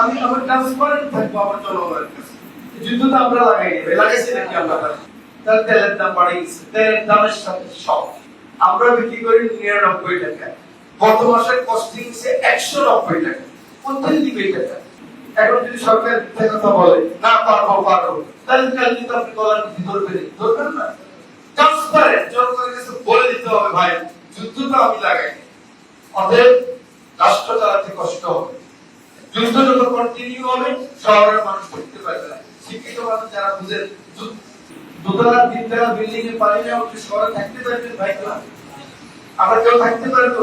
আমি ট্রান্সপারেন্ট থাকবো আমার জনগণের কাছে। যুদ্ধটা আমরা লাগাই লাগাইছি নাকি আমরা? তার তেলের দাম বাড়ে গেছে, তেলের দামের সাথে সব আমরা বিক্রি করি 99 টাকা, গত মাসের কস্টিং সে 190 টাকা, কোথায় দিবে টাকা? এখন যদি সরকার মিথ্যা কথা বলে না পারবো তাহলে কাল কিন্তু আপনি গলার ধরবেন না। ট্রান্সপারেন্ট জনগণের কাছে বলে দিতে হবে ভাই যুদ্ধটা আমি লাগাই, অতএব রাষ্ট্র চালাতে কষ্ট হবে। যুদ্ধ যখন কন্টিনিউ হবে শহরের মানুষ করতে পারবে না। শিক্ষিত মানুষ যারা বুঝেন দোতলা তিনতলা বিল্ডিং এ পারি না ওই শহরে থাকতে পারবেন ভাই? না, আমরা কেউ থাকতে পারবো?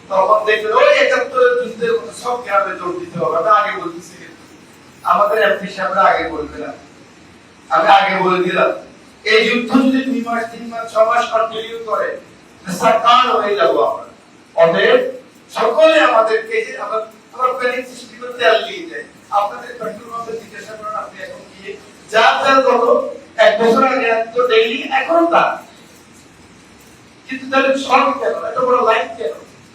তখন দেখবেন ওই ৭১ যুদ্ধের সব গ্রামে জোর দিতে হবে। আমরা আগে বলতেছি, আমাদের এমপি সাহেবরা আগে বলবে না, আমি আগে বলে দিলাম এই যুদ্ধ যদি 2 মাস 3 মাস 6 মাস কন্টিনিউ করে সরকার হয়ে যাবো আমরা। অতএব সকলে আমাদেরকে যে আমরা প্ল্যানিং সৃষ্টি করতে আগিয়ে যাই। আপনাদের পেট্রোল পাম্পে জিজ্ঞাসা করেন আপনি এখন গিয়ে যার গত 1 বছর আগে তো ডেইলি এখন তা, কিন্তু তাহলে সব কেন এত বড় লাইন কেন?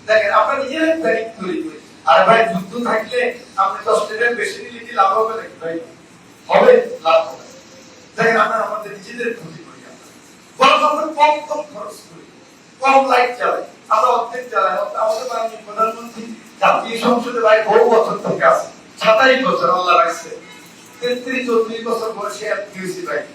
দেখেন আমরা নিজেরাই প্ল্যানিং তৈরি করি। আর ভাই যুদ্ধ থাকলে আপনি 10 টাকা বেশি নিলে কি লাভ হবে নাকি ভাই? হবে, লাভ হবে। দেখেন আমরা আমাদের নিজেদের ক্ষতি করি, বরং আমরা কম খরচ করি, কম লাইট চালাই, আমরা অর্ধেক চালাই। আমাদের মাননীয় প্রধানমন্ত্রী জাতীয় সংসদে ভাই বহু বছর থেকে আছে, 27 বছর আল্লাহ রাখছে, 33-34 বছর বয়সে ভাই